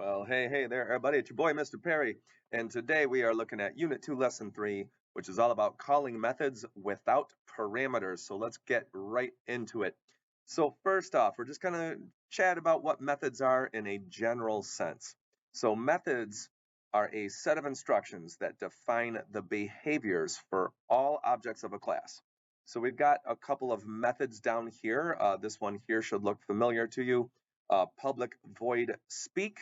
Well, hey there, everybody. It's your boy, Mr. Perry. And today we are looking at Unit 2, Lesson 3, which is all about calling methods without parameters. So let's get right into it. So first off, we're just going to chat about what methods are in a general sense. So methods are a set of instructions that define the behaviors for all objects of a class. So we've got a couple of methods down here. This one here should look familiar to you. Public void speak,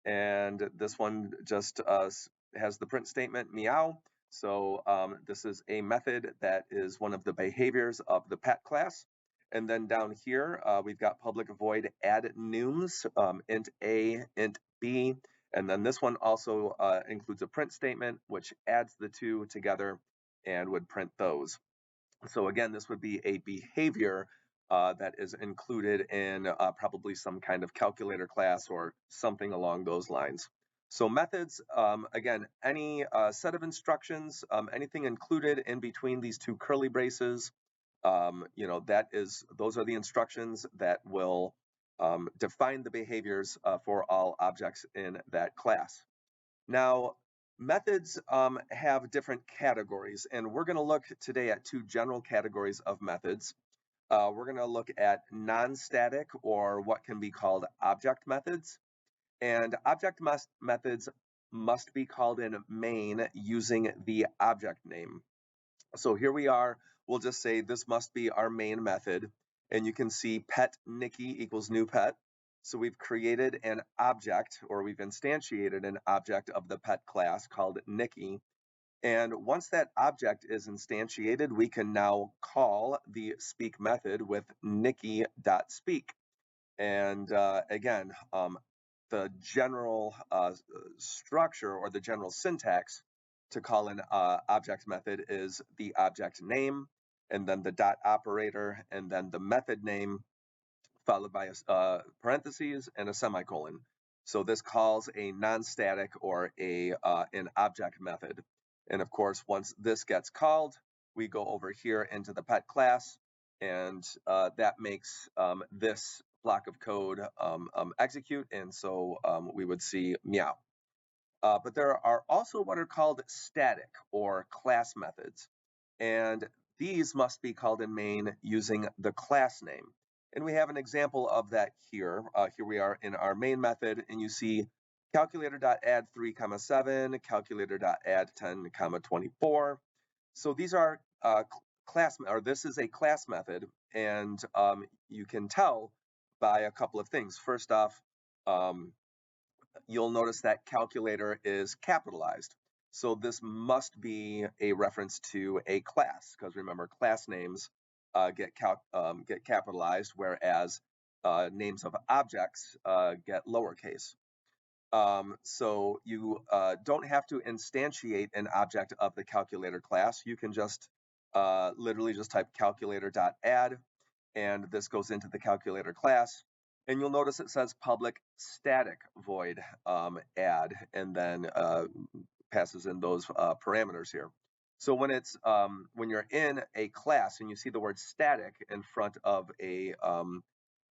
and this one just has the print statement meow. So this is a method that is one of the behaviors of the pet class. And then down here, we've got public void add nums, int A, int B. And then this one also includes a print statement, which adds the two together and would print those. So again, this would be a behavior that is included in probably some kind of calculator class or something along those lines. So methods, again, any set of instructions, anything included in between these two curly braces, those are the instructions that will define the behaviors for all objects in that class. Now, methods have different categories, and we're going to look today at two general categories of methods. We're going to look at non-static, or what can be called object methods. And methods must be called in main using the object name. So here we are. We'll just say this must be our main method. And you can see pet Nikki equals new pet. So we've created an object, or we've instantiated an object of the pet class called Nikki. And once that object is instantiated, we can now call the speak method with Nikki.speak. And again, the general structure or the general syntax to call an object method is the object name, and then the dot operator, and then the method name, followed by a parentheses and a semicolon. So this calls a non-static or an object method. And of course, once this gets called, we go over here into the pet class, and that makes this block of code execute, and so we would see meow. But there are also what are called static or class methods, and these must be called in main using the class name. And we have an example of that here. Here we are in our main method, and you see calculator.add 3, 7, calculator.add 10, 24. So these are this is a class method, and you can tell by a couple of things. First off, you'll notice that calculator is capitalized. So this must be a reference to a class, because remember, class names get capitalized, whereas names of objects get lowercase. So you don't have to instantiate an object of the calculator class. You can just literally just type calculator.add, and this goes into the calculator class. And you'll notice it says public static void add, and then passes in those parameters here. So when you're in a class and you see the word static in front of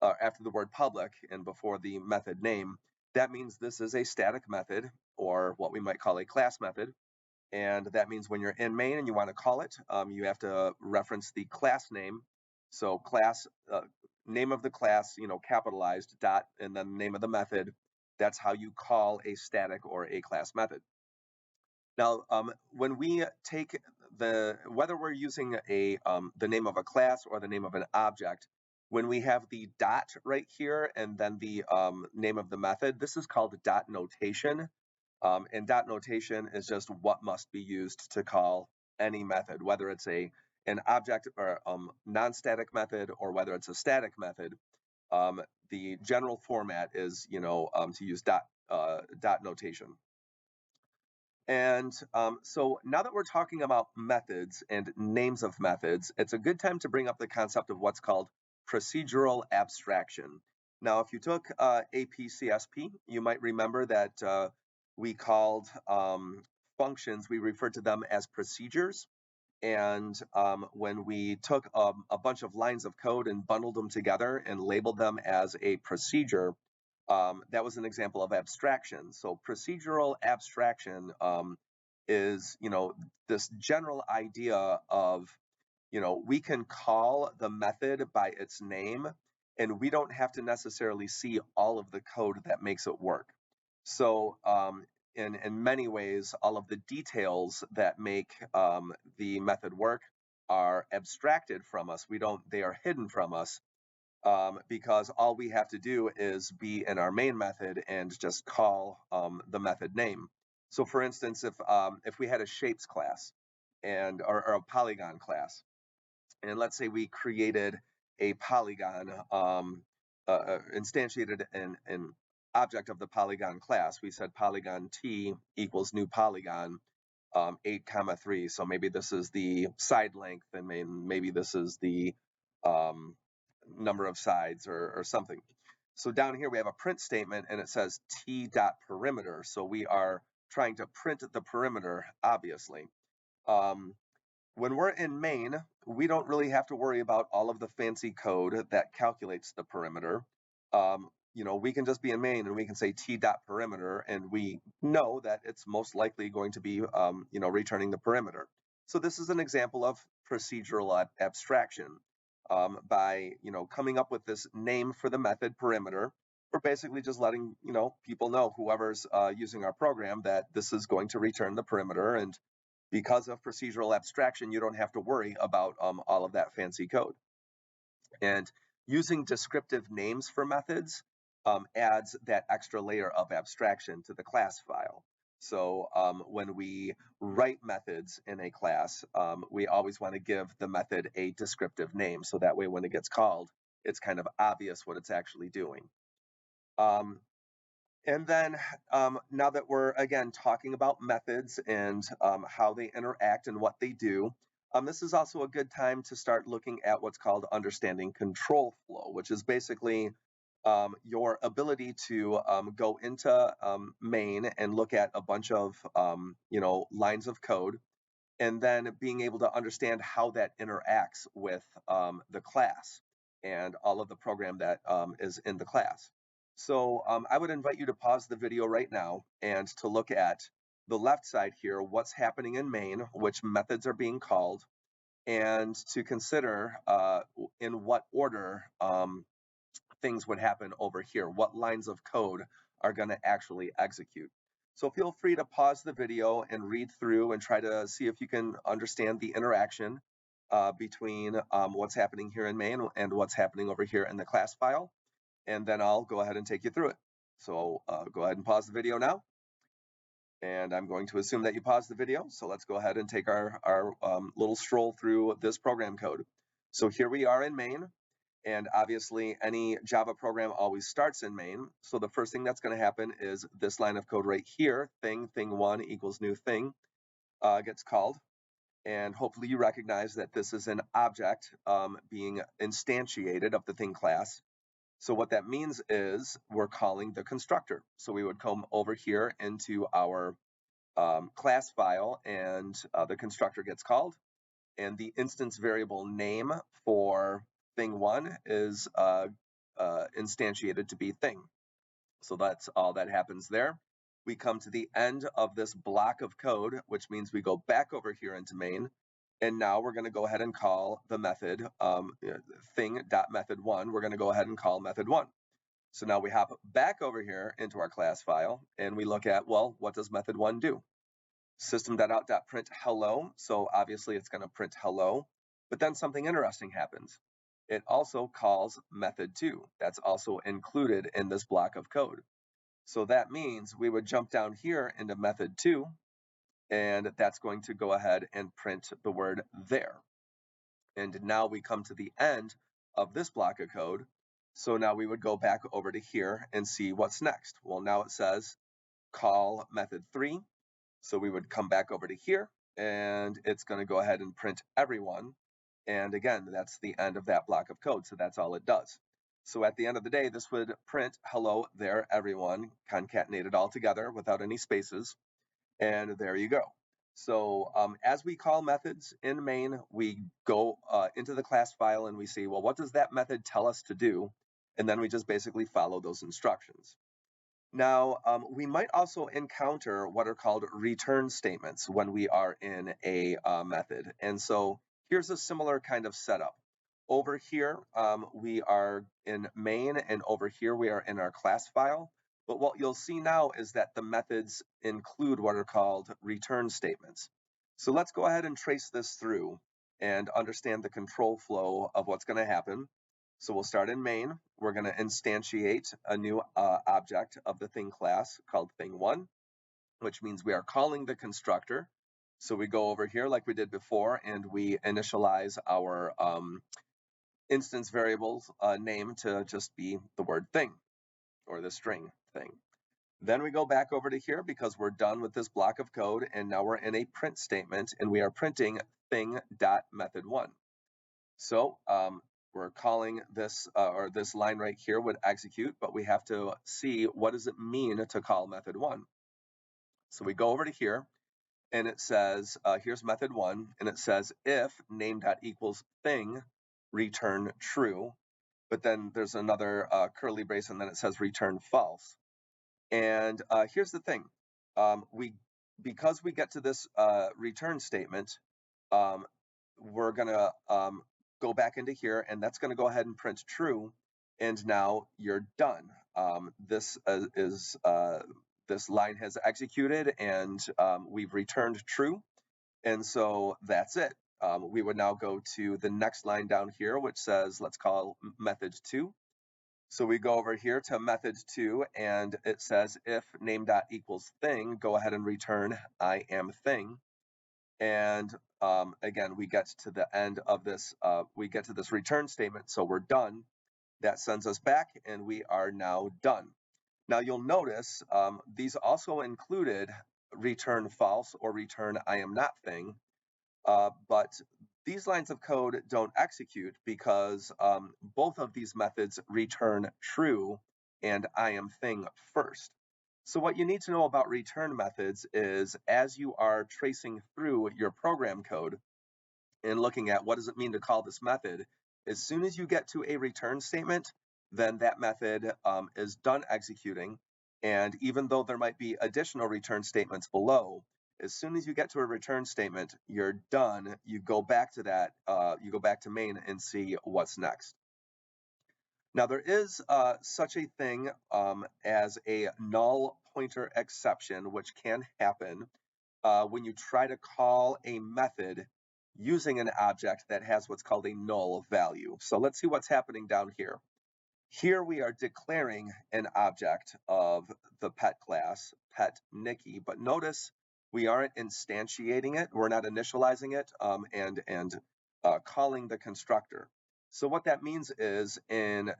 after the word public and before the method name, that means this is a static method, or what we might call a class method. And that means when you're in main and you want to call it, you have to reference the class name. So class, name of the class, capitalized, dot, and then the name of the method. That's how you call a static or a class method. Now, when we take whether we're using the name of a class or the name of an object, when we have the dot right here and then the name of the method, this is called dot notation. And dot notation is just what must be used to call any method, whether it's an object or non-static method or whether it's a static method. The general format is, to use dot notation. And so now that we're talking about methods and names of methods, it's a good time to bring up the concept of what's called procedural abstraction. Now, if you took AP CSP, you might remember that we called functions, we referred to them as procedures. And when we took a bunch of lines of code and bundled them together and labeled them as a procedure, that was an example of abstraction. So procedural abstraction is, this general idea of, we can call the method by its name, and we don't have to necessarily see all of the code that makes it work. So in many ways, all of the details that make the method work are abstracted from us. They are hidden from us because all we have to do is be in our main method and just call the method name. So for instance, if we had a shapes class or a polygon class, and let's say we created a polygon, instantiated an object of the polygon class. We said polygon t equals new polygon 8 comma 3. So maybe this is the side length, and maybe this is the um, number of sides or something. So down here we have a print statement, and it says t dot perimeter. So we are trying to print the perimeter, obviously. Um, when we're in main, we don't really have to worry about all of the fancy code that calculates the perimeter. We can just be in main and we can say t dot perimeter, and we know that it's most likely going to be, returning the perimeter. So this is an example of procedural abstraction. By, coming up with this name for the method perimeter, we're basically just letting, people know, whoever's using our program, that this is going to return the perimeter. And because of procedural abstraction, you don't have to worry about all of that fancy code. And using descriptive names for methods adds that extra layer of abstraction to the class file. So when we write methods in a class, we always want to give the method a descriptive name. So that way when it gets called, it's kind of obvious what it's actually doing. And then now that we're, again, talking about methods and how they interact and what they do, this is also a good time to start looking at what's called understanding control flow, which is basically your ability to go into main and look at a bunch of, lines of code, and then being able to understand how that interacts with the class and all of the program that is in the class. So I would invite you to pause the video right now and to look at the left side here, what's happening in main, which methods are being called, and to consider in what order things would happen over here, what lines of code are going to actually execute. So feel free to pause the video and read through and try to see if you can understand the interaction between what's happening here in main and what's happening over here in the class file. And then I'll go ahead and take you through it. So go ahead and pause the video now. And I'm going to assume that you paused the video. So let's go ahead and take our little stroll through this program code. So here we are in main. And obviously, any Java program always starts in main. So the first thing that's going to happen is this line of code right here, thing1 equals new thing, gets called. And hopefully you recognize that this is an object being instantiated of the thing class. So what that means is we're calling the constructor. So we would come over here into our class file, and the constructor gets called. And the instance variable name for thing1 is instantiated to be thing. So that's all that happens there. We come to the end of this block of code, which means we go back over here into main. And now we're going to go ahead and call the method thing.method1. We're going to go ahead and call method1. So now we hop back over here into our class file, and we look at, well, what does method1 do? System.out.print hello. So obviously it's going to print hello. But then something interesting happens. It also calls method2. That's also included in this block of code. So that means we would jump down here into method2, and that's going to go ahead and print the word there. And now we come to the end of this block of code. So now we would go back over to here and see what's next. Well, now it says call method3. So we would come back over to here, and it's going to go ahead and print everyone. And again, that's the end of that block of code. So that's all it does. So at the end of the day, this would print hello there, everyone, concatenated all together without any spaces. And there you go. So as we call methods in main, we go into the class file and we see, well, what does that method tell us to do? and then we just basically follow those instructions. Now, we might also encounter what are called return statements when we are in a method. And so here's a similar kind of setup. Over here, we are in main, and over here we are in our class file. But what you'll see now is that the methods include what are called return statements. So let's go ahead and trace this through and understand the control flow of what's going to happen. So we'll start in main. We're going to instantiate a new object of the thing class called thing1, which means we are calling the constructor. So we go over here like we did before, and we initialize our instance variable's name to just be the word thing, or the string thing. Then we go back over to here because we're done with this block of code, and now we're in a print statement, and we are printing thing.method1. So we're calling this, or this line right here would execute, but we have to see what does it mean to call method1. So we go over to here, and it says, here's method1, and it says if name.equals thing, return true. But then there's another curly brace, and then it says return false. And here's the thing. Because we get to this return statement, we're going to go back into here, and that's going to go ahead and print true. And now you're done. This line has executed, and we've returned true. And so that's it. We would now go to the next line down here, which says, let's call method 2. So we go over here to method 2, and it says if name.equals thing, go ahead and return I am thing. And again, we get to the end of this, we get to this return statement, so we're done. That sends us back, and we are now done. Now you'll notice these also included return false or return I am not thing, but these lines of code don't execute because both of these methods return true and I am thing first. So what you need to know about return methods is as you are tracing through your program code and looking at what does it mean to call this method, as soon as you get to a return statement, then that method is done executing. And even though there might be additional return statements below, as soon as you get to a return statement, you're done. You go back to that, you go back to main and see what's next. Now there is such a thing as a null pointer exception, which can happen when you try to call a method using an object that has what's called a null value. So let's see what's happening down here. Here we are declaring an object of the pet class, pet Nikki, but notice we aren't instantiating it, we're not initializing it, and calling the constructor. So what that means is in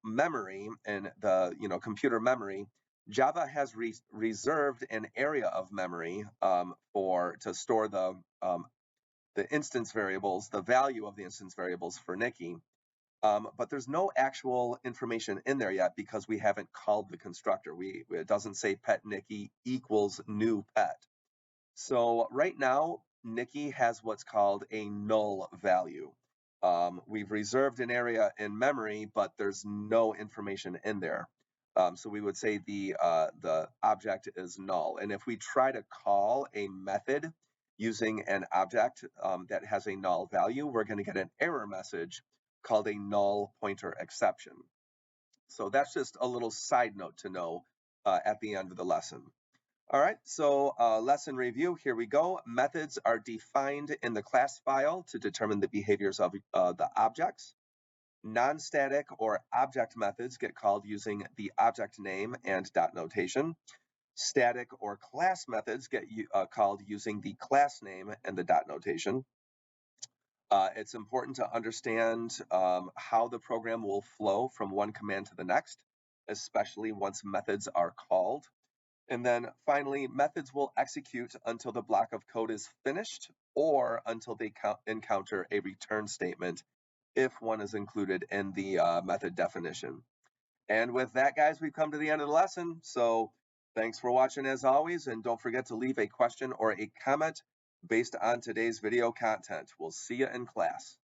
memory, in the computer memory, Java has reserved an area of memory to store the instance variables, the value of the instance variables for Nikki. But there's no actual information in there yet because we haven't called the constructor. It doesn't say pet Nikki equals new pet. So right now, Nikki has what's called a null value. We've reserved an area in memory, but there's no information in there. So we would say the object is null. And if we try to call a method using an object that has a null value, we're going to get an error message called a null pointer exception. So that's just a little side note to know at the end of the lesson. All right, so lesson review, here we go. Methods are defined in the class file to determine the behaviors of the objects. Non-static or object methods get called using the object name and dot notation. Static or class methods get called using the class name and the dot notation. It's important to understand how the program will flow from one command to the next, especially once methods are called. And then finally, methods will execute until the block of code is finished or until they encounter a return statement if one is included in the method definition. And with that, guys, we've come to the end of the lesson. So thanks for watching as always, and don't forget to leave a question or a comment based on today's video content. We'll see you in class.